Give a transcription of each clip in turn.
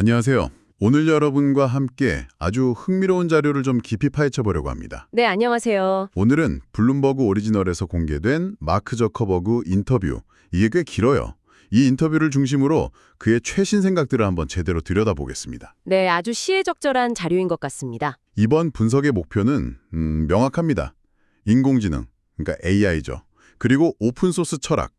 안녕하세요. 오늘 여러분과 함께 아주 흥미로운 자료를 좀 깊이 파헤쳐 보려고 합니다. 네, 안녕하세요. 오늘은 블룸버그 오리지널에서 공개된 마크 저커버그 인터뷰. 이게 꽤 길어요. 이 인터뷰를 중심으로 그의 최신 생각들을 한번 제대로 들여다보겠습니다. 네, 아주 시의적절한 자료인 것 같습니다. 이번 분석의 목표는 명확합니다. 인공지능, 그러니까 AI죠. 그리고 오픈소스 철학,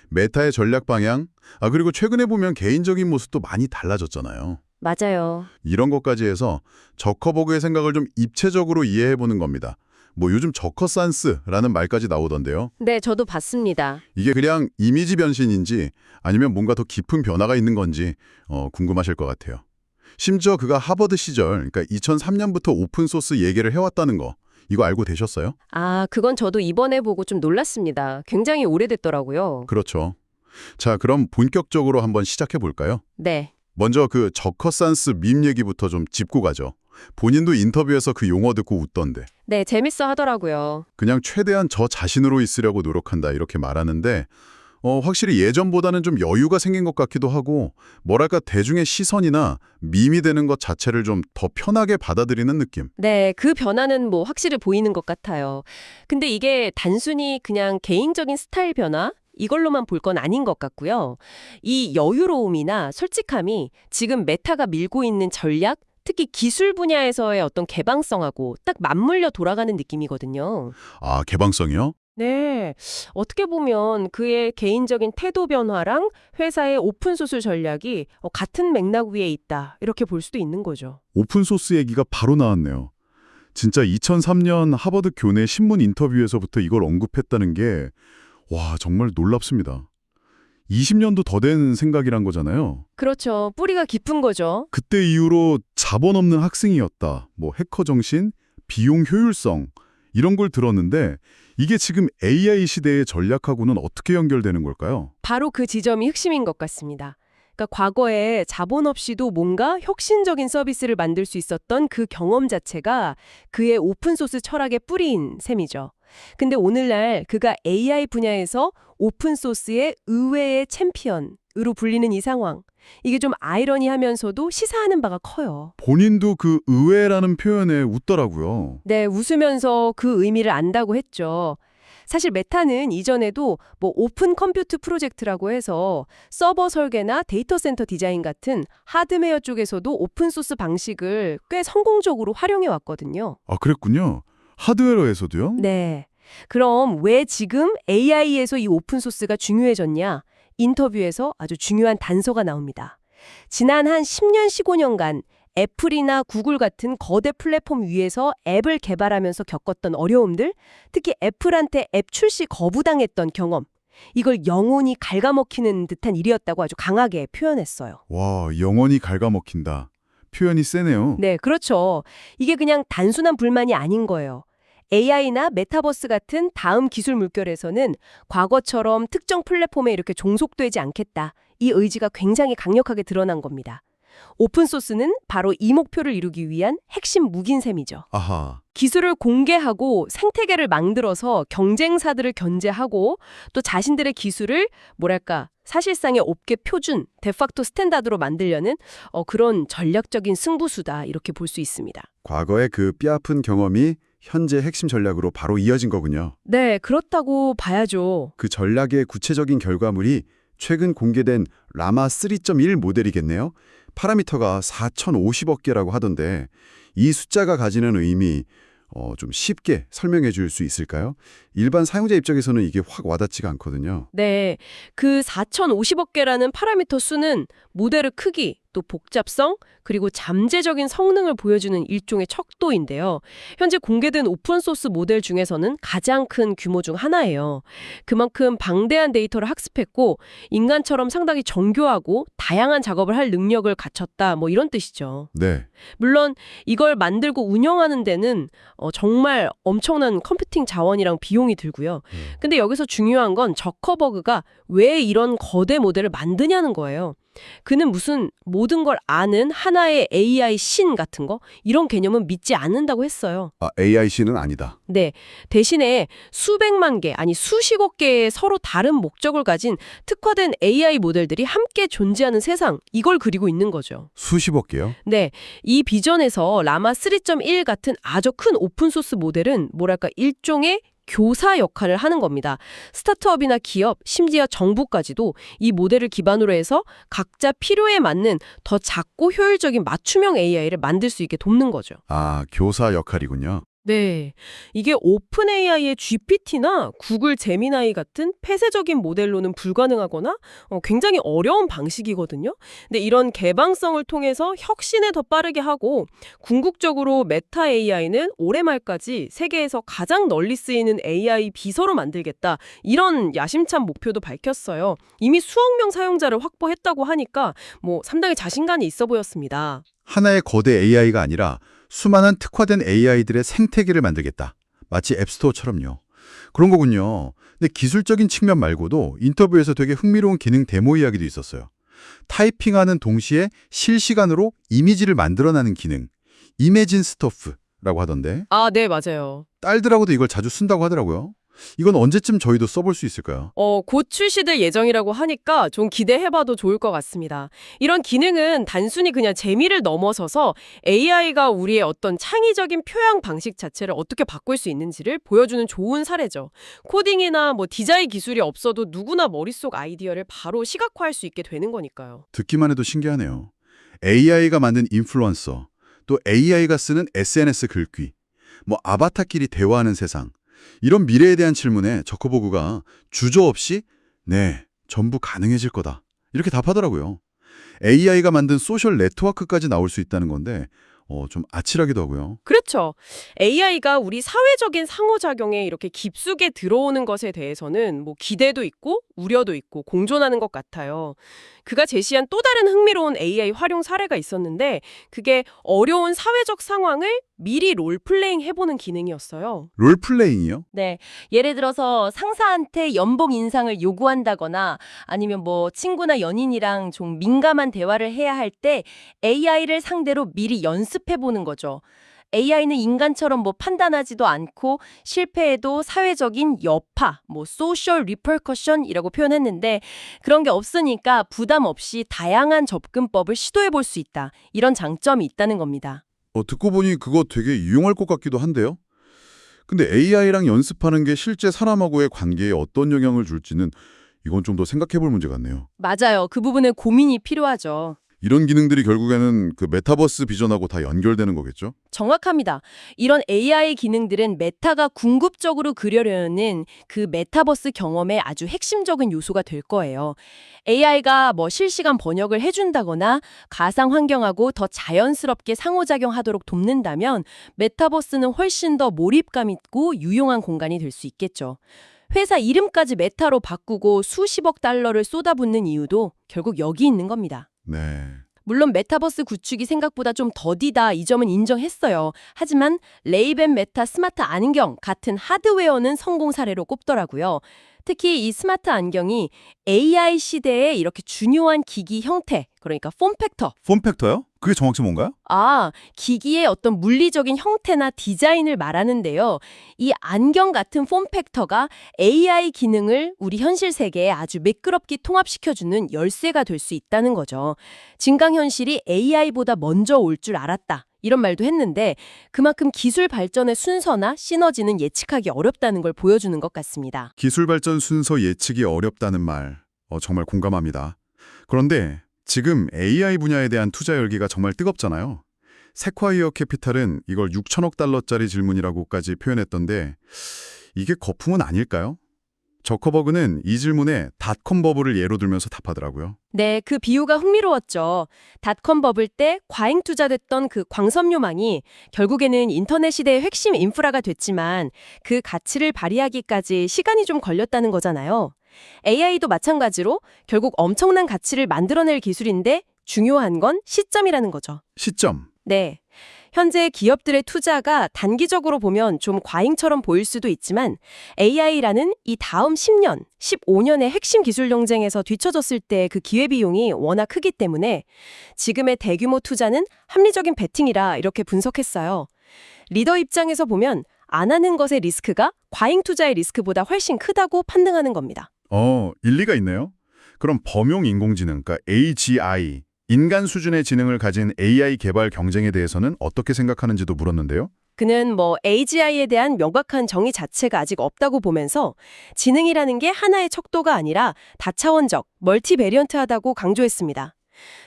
메타의 전략 방향, 그리고 최근에 보면 개인적인 모습도 많이 달라졌잖아요. 맞아요. 이런 것까지 해서 저커버그의 생각을 좀 입체적으로 이해해보는 겁니다. 요즘 저커산스라는 말까지 나오던데요. 네, 저도 봤습니다. 이게 그냥 이미지 변신인지 아니면 뭔가 더 깊은 변화가 있는 건지 궁금하실 것 같아요. 심지어 그가 하버드 시절, 그러니까 2003년부터 오픈소스 얘기를 해왔다는 거, 이거 알고 되셨어요? 그건 저도 이번에 보고 좀 놀랐습니다. 굉장히 오래됐더라고요. 그렇죠. 자, 그럼 본격적으로 한번 시작해 볼까요? 네. 먼저 그 저커산스 밈 얘기부터 좀 짚고 가죠. 본인도 인터뷰에서 그 용어 듣고 웃던데. 네, 재밌어 하더라고요. 그냥 최대한 저 자신으로 있으려고 노력한다 이렇게 말하는데 확실히 예전보다는 좀 여유가 생긴 것 같기도 하고 뭐랄까 대중의 시선이나 밈이 되는 것 자체를 좀 더 편하게 받아들이는 느낌. 네, 그 변화는 확실히 보이는 것 같아요. 근데 이게 단순히 그냥 개인적인 스타일 변화? 이걸로만 볼 건 아닌 것 같고요. 이 여유로움이나 솔직함이 지금 메타가 밀고 있는 전략, 특히 기술 분야에서의 어떤 개방성하고 딱 맞물려 돌아가는 느낌이거든요. 개방성이요? 네. 어떻게 보면 그의 개인적인 태도 변화랑 회사의 오픈소스 전략이 같은 맥락 위에 있다. 이렇게 볼 수도 있는 거죠. 오픈소스 얘기가 바로 나왔네요. 진짜 2003년 하버드 교내 신문 인터뷰에서부터 이걸 언급했다는 게 와, 정말 놀랍습니다. 20년도 더 된 생각이란 거잖아요. 그렇죠. 뿌리가 깊은 거죠. 그때 이후로 자본 없는 학생이었다. 해커 정신, 비용 효율성 이런 걸 들었는데 이게 지금 AI 시대의 전략하고는 어떻게 연결되는 걸까요? 바로 그 지점이 핵심인 것 같습니다. 그러니까 과거에 자본 없이도 뭔가 혁신적인 서비스를 만들 수 있었던 그 경험 자체가 그의 오픈소스 철학의 뿌리인 셈이죠. 근데 오늘날 그가 AI 분야에서 오픈소스의 의외의 챔피언으로 불리는 이 상황. 이게 좀 아이러니하면서도 시사하는 바가 커요. 본인도 그 의외라는 표현에 웃더라고요. 네, 웃으면서 그 의미를 안다고 했죠. 사실 메타는 이전에도 오픈 컴퓨트 프로젝트라고 해서 서버 설계나 데이터 센터 디자인 같은 하드웨어 쪽에서도 오픈소스 방식을 꽤 성공적으로 활용해 왔거든요. 그랬군요. 하드웨어에서도요? 네. 그럼 왜 지금 AI에서 이 오픈소스가 중요해졌냐? 인터뷰에서 아주 중요한 단서가 나옵니다. 지난 한 10년, 15년간 애플이나 구글 같은 거대 플랫폼 위에서 앱을 개발하면서 겪었던 어려움들, 특히 애플한테 앱 출시 거부당했던 경험, 이걸 영혼이 갉아먹히는 듯한 일이었다고 아주 강하게 표현했어요. 와, 영원히 갉아먹힌다. 표현이 세네요. 네, 그렇죠. 이게 그냥 단순한 불만이 아닌 거예요. AI나 메타버스 같은 다음 기술 물결에서는 과거처럼 특정 플랫폼에 이렇게 종속되지 않겠다. 이 의지가 굉장히 강력하게 드러난 겁니다. 오픈소스는 바로 이 목표를 이루기 위한 핵심 무기인 셈이죠. 아하. 기술을 공개하고 생태계를 만들어서 경쟁사들을 견제하고 또 자신들의 기술을 사실상의 업계 표준, 데팍토 스탠다드로 만들려는 그런 전략적인 승부수다 이렇게 볼 수 있습니다. 과거의 그 뼈아픈 경험이 현재 핵심 전략으로 바로 이어진 거군요. 네, 그렇다고 봐야죠. 그 전략의 구체적인 결과물이 최근 공개된 라마 3.1 모델이겠네요. 파라미터가 4,050억 개라고 하던데 이 숫자가 가지는 의미 좀 쉽게 설명해 줄 수 있을까요? 일반 사용자 입장에서는 이게 확 와닿지가 않거든요. 네, 그 4,050억 개라는 파라미터 수는 모델의 크기, 또 복잡성, 그리고 잠재적인 성능을 보여주는 일종의 척도인데요. 현재 공개된 오픈소스 모델 중에서는 가장 큰 규모 중 하나예요. 그만큼 방대한 데이터를 학습했고 인간처럼 상당히 정교하고 다양한 작업을 할 능력을 갖췄다, 이런 뜻이죠. 네. 물론 이걸 만들고 운영하는 데는 정말 엄청난 컴퓨팅 자원이랑 비용이 들고요. 근데 여기서 중요한 건 저커버그가 왜 이런 거대 모델을 만드냐는 거예요. 그는 무슨 모든 걸 아는 하나의 AI 신 같은 거 이런 개념은 믿지 않는다고 했어요. 아, AIC는 아니다. 네, 대신에 수백만 개, 아니 수십억 개의 서로 다른 목적을 가진 특화된 AI 모델들이 함께 존재하는 세상, 이걸 그리고 있는 거죠. 수십억 개요? 네, 이 비전에서 라마 3.1 같은 아주 큰 오픈소스 모델은 뭐랄까 일종의 교사 역할을 하는 겁니다. 스타트업이나 기업, 심지어 정부까지도 이 모델을 기반으로 해서 각자 필요에 맞는 더 작고 효율적인 맞춤형 AI를 만들 수 있게 돕는 거죠. 아, 교사 역할이군요. 네, 이게 오픈 AI의 GPT나 구글 제미나이 같은 폐쇄적인 모델로는 불가능하거나 굉장히 어려운 방식이거든요. 근데 이런 개방성을 통해서 혁신에 더 빠르게 하고 궁극적으로 메타 AI는 올해 말까지 세계에서 가장 널리 쓰이는 AI 비서로 만들겠다. 이런 야심찬 목표도 밝혔어요. 이미 수억 명 사용자를 확보했다고 하니까 상당히 자신감이 있어 보였습니다. 하나의 거대 AI가 아니라 수많은 특화된 AI들의 생태계를 만들겠다. 마치 앱스토어처럼요. 그런 거군요. 근데 기술적인 측면 말고도 인터뷰에서 되게 흥미로운 기능 데모 이야기도 있었어요. 타이핑하는 동시에 실시간으로 이미지를 만들어내는 기능, 이매진 스토프라고 하던데 아, 네, 맞아요. 딸들하고도 이걸 자주 쓴다고 하더라고요. 이건 언제쯤 저희도 써볼 수 있을까요? 곧 출시될 예정이라고 하니까 좀 기대해봐도 좋을 것 같습니다. 이런 기능은 단순히 그냥 재미를 넘어서서 AI가 우리의 어떤 창의적인 표현 방식 자체를 어떻게 바꿀 수 있는지를 보여주는 좋은 사례죠. 코딩이나 디자인 기술이 없어도 누구나 머릿속 아이디어를 바로 시각화할 수 있게 되는 거니까요. 듣기만 해도 신기하네요. AI가 만든 인플루언서, 또 AI가 쓰는 SNS 글귀, 아바타끼리 대화하는 세상. 이런 미래에 대한 질문에 저커버그가 주저없이 네, 전부 가능해질 거다. 이렇게 답하더라고요. AI가 만든 소셜 네트워크까지 나올 수 있다는 건데 좀 아찔하기도 하고요. 그렇죠. AI가 우리 사회적인 상호작용에 이렇게 깊숙이 들어오는 것에 대해서는 기대도 있고 우려도 있고 공존하는 것 같아요. 그가 제시한 또 다른 흥미로운 AI 활용 사례가 있었는데 그게 어려운 사회적 상황을 미리 롤플레잉 해보는 기능이었어요. 롤플레잉이요? 네. 예를 들어서 상사한테 연봉 인상을 요구한다거나 아니면 친구나 연인이랑 좀 민감한 대화를 해야 할 때 AI를 상대로 미리 연습해보는 거죠. AI는 인간처럼 판단하지도 않고 실패해도 사회적인 여파, 소셜 리퍼커션이라고 표현했는데 그런 게 없으니까 부담 없이 다양한 접근법을 시도해볼 수 있다. 이런 장점이 있다는 겁니다. 듣고 보니 그거 되게 유용할 것 같기도 한데요. 근데 AI랑 연습하는 게 실제 사람하고의 관계에 어떤 영향을 줄지는 이건 좀 더 생각해 볼 문제 같네요. 맞아요. 그 부분에 고민이 필요하죠. 이런 기능들이 결국에는 그 메타버스 비전하고 다 연결되는 거겠죠? 정확합니다. 이런 AI 기능들은 메타가 궁극적으로 그려려는 그 메타버스 경험의 아주 핵심적인 요소가 될 거예요. AI가 실시간 번역을 해준다거나 가상 환경하고 더 자연스럽게 상호작용하도록 돕는다면 메타버스는 훨씬 더 몰입감 있고 유용한 공간이 될 수 있겠죠. 회사 이름까지 메타로 바꾸고 수십억 달러를 쏟아붓는 이유도 결국 여기 있는 겁니다. 네. 물론 메타버스 구축이 생각보다 좀 더디다 이 점은 인정했어요. 하지만 레이벤 메타 스마트 안경 같은 하드웨어는 성공 사례로 꼽더라고요. 특히 이 스마트 안경이 AI 시대에 이렇게 중요한 기기 형태, 그러니까 폼팩터. 폼팩터요? 그게 정확히 뭔가요? 기기의 어떤 물리적인 형태나 디자인을 말하는데요. 이 안경 같은 폼팩터가 AI 기능을 우리 현실 세계에 아주 매끄럽게 통합시켜주는 열쇠가 될 수 있다는 거죠. 증강현실이 AI보다 먼저 올 줄 알았다. 이런 말도 했는데 그만큼 기술 발전의 순서나 시너지는 예측하기 어렵다는 걸 보여주는 것 같습니다. 기술 발전 순서 예측이 어렵다는 말, 정말 공감합니다. 그런데 지금 AI 분야에 대한 투자 열기가 정말 뜨겁잖아요. 세콰이어 캐피탈은 이걸 6천억 달러짜리 질문이라고까지 표현했던데 이게 거품은 아닐까요? 저커버그는 이 질문에 닷컴 버블을 예로 들면서 답하더라고요. 네, 그 비유가 흥미로웠죠. 닷컴 버블 때 과잉 투자됐던 그 광섬유망이 결국에는 인터넷 시대의 핵심 인프라가 됐지만 그 가치를 발휘하기까지 시간이 좀 걸렸다는 거잖아요. AI도 마찬가지로 결국 엄청난 가치를 만들어낼 기술인데 중요한 건 시점이라는 거죠. 시점. 네. 현재 기업들의 투자가 단기적으로 보면 좀 과잉처럼 보일 수도 있지만 AI라는 이 다음 10년, 15년의 핵심 기술 경쟁에서 뒤처졌을 때 그 기회비용이 워낙 크기 때문에 지금의 대규모 투자는 합리적인 베팅이라 이렇게 분석했어요. 리더 입장에서 보면 안 하는 것의 리스크가 과잉 투자의 리스크보다 훨씬 크다고 판단하는 겁니다. 일리가 있네요. 그럼 범용 인공지능, 그러니까 AGI, 인간 수준의 지능을 가진 AI 개발 경쟁에 대해서는 어떻게 생각하는지도 물었는데요. 그는 AGI에 대한 명확한 정의 자체가 아직 없다고 보면서 지능이라는 게 하나의 척도가 아니라 다차원적, 멀티베리언트하다고 강조했습니다.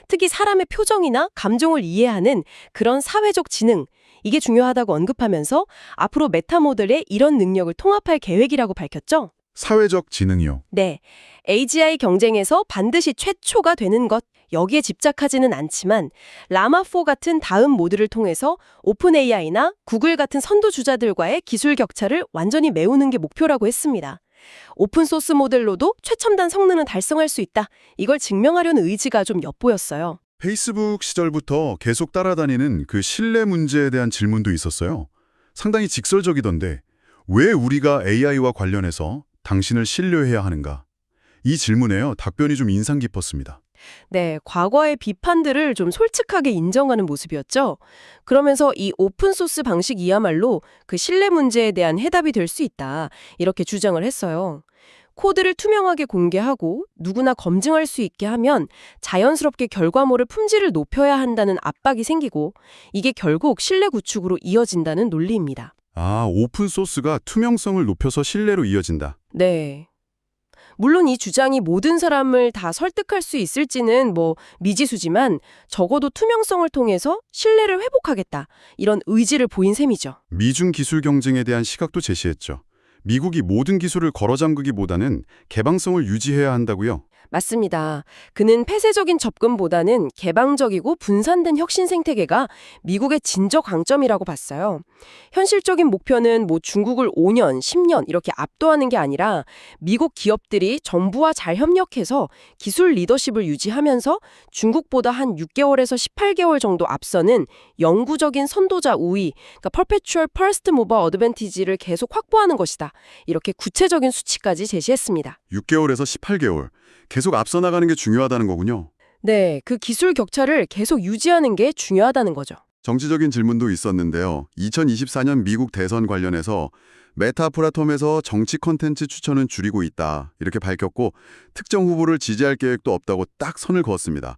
특히 사람의 표정이나 감정을 이해하는 그런 사회적 지능, 이게 중요하다고 언급하면서 앞으로 메타 모델에 이런 능력을 통합할 계획이라고 밝혔죠. 사회적 지능이요. 네, AGI 경쟁에서 반드시 최초가 되는 것, 여기에 집착하지는 않지만 라마4 같은 다음 모드를 통해서 오픈 AI나 구글 같은 선도주자들과의 기술 격차를 완전히 메우는 게 목표라고 했습니다. 오픈소스 모델로도 최첨단 성능은 달성할 수 있다. 이걸 증명하려는 의지가 좀 엿보였어요. 페이스북 시절부터 계속 따라다니는 그 신뢰 문제에 대한 질문도 있었어요. 상당히 직설적이던데 왜 우리가 AI와 관련해서 당신을 신뢰해야 하는가? 이 질문에요. 답변이 좀 인상 깊었습니다. 네, 과거의 비판들을 좀 솔직하게 인정하는 모습이었죠. 그러면서 이 오픈소스 방식이야말로 그 신뢰 문제에 대한 해답이 될 수 있다. 이렇게 주장을 했어요. 코드를 투명하게 공개하고 누구나 검증할 수 있게 하면 자연스럽게 결과물의 품질을 높여야 한다는 압박이 생기고 이게 결국 신뢰 구축으로 이어진다는 논리입니다. 오픈소스가 투명성을 높여서 신뢰로 이어진다. 네. 물론 이 주장이 모든 사람을 다 설득할 수 있을지는 미지수지만 적어도 투명성을 통해서 신뢰를 회복하겠다. 이런 의지를 보인 셈이죠. 미중 기술 경쟁에 대한 시각도 제시했죠. 미국이 모든 기술을 걸어잠그기보다는 개방성을 유지해야 한다고요? 맞습니다. 그는 폐쇄적인 접근보다는 개방적이고 분산된 혁신 생태계가 미국의 진저 강점이라고 봤어요. 현실적인 목표는 중국을 5년, 10년 이렇게 압도하는 게 아니라 미국 기업들이 정부와 잘 협력해서 기술 리더십을 유지하면서 중국보다 한 6개월에서 18개월 정도 앞서는 영구적인 선도자 우위, 그러니까 perpetual first mover advantage를 계속 확보하는 것이다. 이렇게 구체적인 수치까지 제시했습니다. 6개월에서 18개월. 계속 앞서 나가는 게 중요하다는 거군요. 네, 그 기술 격차를 계속 유지하는 게 중요하다는 거죠. 정치적인 질문도 있었는데요. 2024년 미국 대선 관련해서 메타 플랫폼에서 정치 콘텐츠 추천은 줄이고 있다. 이렇게 밝혔고 특정 후보를 지지할 계획도 없다고 딱 선을 그었습니다.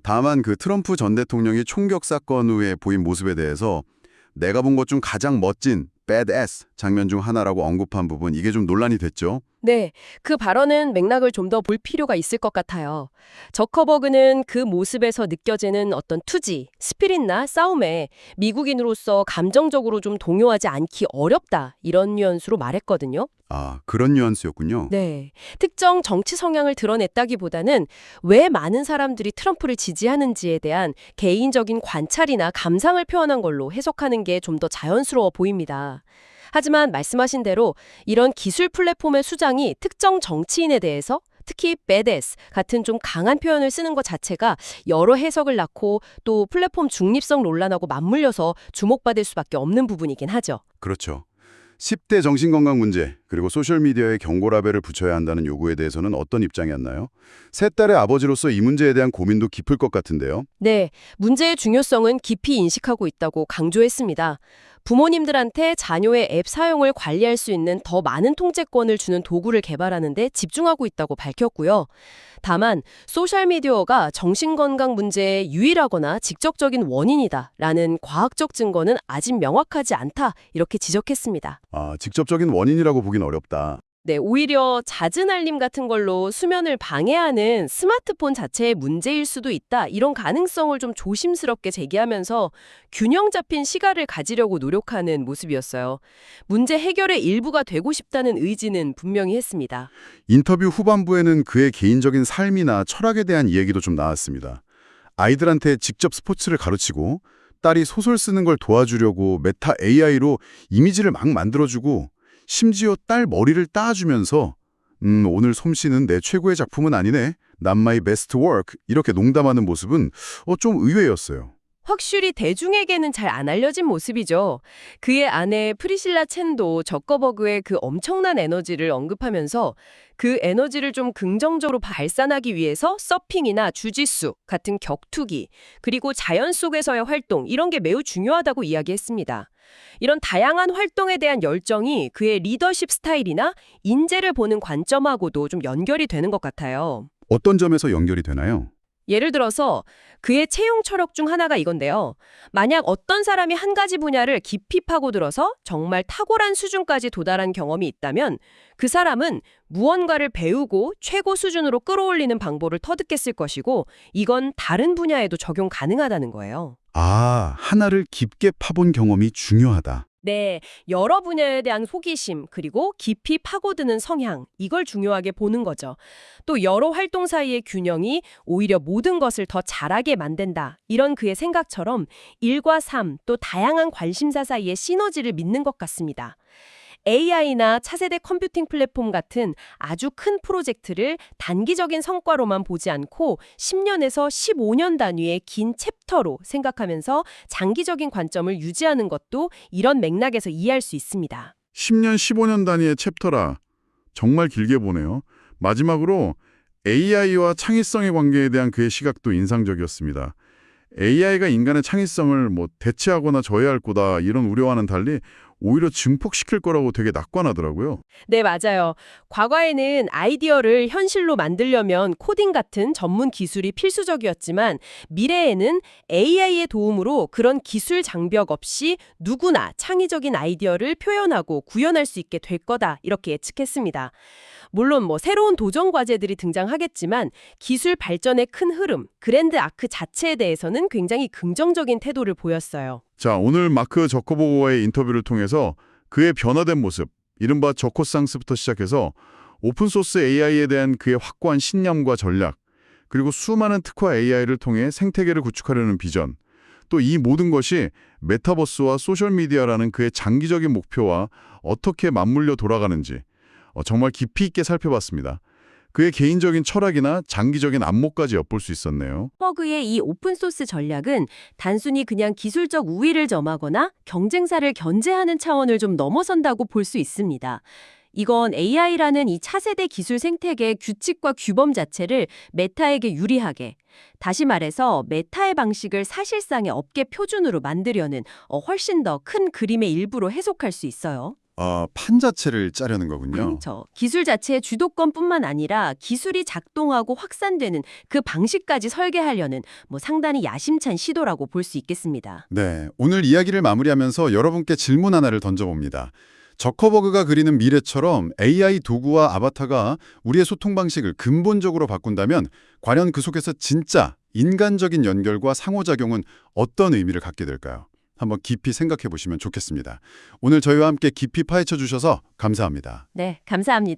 다만 그 트럼프 전 대통령이 총격 사건 후에 보인 모습에 대해서 내가 본 것 중 가장 멋진 badass 장면 중 하나라고 언급한 부분, 이게 좀 논란이 됐죠. 네, 그 발언은 맥락을 좀 더 볼 필요가 있을 것 같아요. 저커버그는 그 모습에서 느껴지는 어떤 투지, 스피릿나 싸움에 미국인으로서 감정적으로 좀 동요하지 않기 어렵다, 이런 뉘앙스로 말했거든요. 그런 뉘앙스였군요. 네, 특정 정치 성향을 드러냈다기보다는 왜 많은 사람들이 트럼프를 지지하는지에 대한 개인적인 관찰이나 감상을 표현한 걸로 해석하는 게 좀 더 자연스러워 보입니다. 하지만 말씀하신 대로 이런 기술 플랫폼의 수장이 특정 정치인에 대해서 특히 badass 같은 좀 강한 표현을 쓰는 것 자체가 여러 해석을 낳고 또 플랫폼 중립성 논란하고 맞물려서 주목받을 수밖에 없는 부분이긴 하죠. 그렇죠. 10대 정신건강 문제, 그리고 소셜미디어에 경고 라벨을 붙여야 한다는 요구에 대해서는 어떤 입장이었나요? 세 딸의 아버지로서 이 문제에 대한 고민도 깊을 것 같은데요. 네, 문제의 중요성은 깊이 인식하고 있다고 강조했습니다. 부모님들한테 자녀의 앱 사용을 관리할 수 있는 더 많은 통제권을 주는 도구를 개발하는 데 집중하고 있다고 밝혔고요. 다만 소셜미디어가 정신건강 문제의 유일하거나 직접적인 원인이다라는 과학적 증거는 아직 명확하지 않다, 이렇게 지적했습니다. 직접적인 원인이라고 보긴 어렵다. 네, 오히려 잦은 알림 같은 걸로 수면을 방해하는 스마트폰 자체의 문제일 수도 있다. 이런 가능성을 좀 조심스럽게 제기하면서 균형 잡힌 시각을 가지려고 노력하는 모습이었어요. 문제 해결의 일부가 되고 싶다는 의지는 분명히 했습니다. 인터뷰 후반부에는 그의 개인적인 삶이나 철학에 대한 이야기도 좀 나왔습니다. 아이들한테 직접 스포츠를 가르치고 딸이 소설 쓰는 걸 도와주려고 메타 AI로 이미지를 막 만들어주고 심지어 딸 머리를 따주면서 오늘 솜씨는 내 최고의 작품은 아니네. Not my best work. 이렇게 농담하는 모습은 좀 의외였어요. 확실히 대중에게는 잘 안 알려진 모습이죠. 그의 아내 프리실라 첸도 저커버그의 그 엄청난 에너지를 언급하면서 그 에너지를 좀 긍정적으로 발산하기 위해서 서핑이나 주짓수 같은 격투기, 그리고 자연 속에서의 활동 이런 게 매우 중요하다고 이야기했습니다. 이런 다양한 활동에 대한 열정이 그의 리더십 스타일이나 인재를 보는 관점하고도 좀 연결이 되는 것 같아요. 어떤 점에서 연결이 되나요? 예를 들어서 그의 채용 철학 중 하나가 이건데요. 만약 어떤 사람이 한 가지 분야를 깊이 파고들어서 정말 탁월한 수준까지 도달한 경험이 있다면 그 사람은 무언가를 배우고 최고 수준으로 끌어올리는 방법을 터득했을 것이고 이건 다른 분야에도 적용 가능하다는 거예요. 아, 하나를 깊게 파본 경험이 중요하다. 네, 여러 분야에 대한 호기심, 그리고 깊이 파고드는 성향, 이걸 중요하게 보는 거죠. 또 여러 활동 사이의 균형이 오히려 모든 것을 더 잘하게 만든다. 이런 그의 생각처럼 일과 삶, 또 다양한 관심사 사이의 시너지를 믿는 것 같습니다. AI나 차세대 컴퓨팅 플랫폼 같은 아주 큰 프로젝트를 단기적인 성과로만 보지 않고 10년에서 15년 단위의 긴 챕터로 생각하면서 장기적인 관점을 유지하는 것도 이런 맥락에서 이해할 수 있습니다. 10년, 15년 단위의 챕터라 정말 길게 보네요. 마지막으로 AI와 창의성의 관계에 대한 그의 시각도 인상적이었습니다. AI가 인간의 창의성을 대체하거나 저해할 거다 이런 우려와는 달리 오히려 증폭시킬 거라고 되게 낙관하더라고요. 네, 맞아요. 과거에는 아이디어를 현실로 만들려면 코딩 같은 전문 기술이 필수적이었지만 미래에는 AI의 도움으로 그런 기술 장벽 없이 누구나 창의적인 아이디어를 표현하고 구현할 수 있게 될 거다 이렇게 예측했습니다. 물론 새로운 도전 과제들이 등장하겠지만 기술 발전의 큰 흐름, 그랜드 아크 자체에 대해서는 굉장히 긍정적인 태도를 보였어요. 자, 오늘 마크 저커버그와의 인터뷰를 통해서 그의 변화된 모습, 이른바 저코상스부터 시작해서 오픈소스 AI에 대한 그의 확고한 신념과 전략, 그리고 수많은 특화 AI를 통해 생태계를 구축하려는 비전, 또 이 모든 것이 메타버스와 소셜미디어라는 그의 장기적인 목표와 어떻게 맞물려 돌아가는지 정말 깊이 있게 살펴봤습니다. 그의 개인적인 철학이나 장기적인 안목까지 엿볼 수 있었네요. 버그의 이 오픈소스 전략은 단순히 그냥 기술적 우위를 점하거나 경쟁사를 견제하는 차원을 좀 넘어선다고 볼 수 있습니다. 이건 AI라는 이 차세대 기술 생태계의 규칙과 규범 자체를 메타에게 유리하게, 다시 말해서 메타의 방식을 사실상의 업계 표준으로 만들려는 훨씬 더 큰 그림의 일부로 해석할 수 있어요. 판 자체를 짜려는 거군요. 그렇죠. 기술 자체의 주도권뿐만 아니라 기술이 작동하고 확산되는 그 방식까지 설계하려는 상당히 야심찬 시도라고 볼 수 있겠습니다. 네, 오늘 이야기를 마무리하면서 여러분께 질문 하나를 던져봅니다. 저커버그가 그리는 미래처럼 AI 도구와 아바타가 우리의 소통 방식을 근본적으로 바꾼다면 과연 그 속에서 진짜 인간적인 연결과 상호작용은 어떤 의미를 갖게 될까요? 한번 깊이 생각해 보시면 좋겠습니다. 오늘 저희와 함께 깊이 파헤쳐 주셔서 감사합니다. 네, 감사합니다.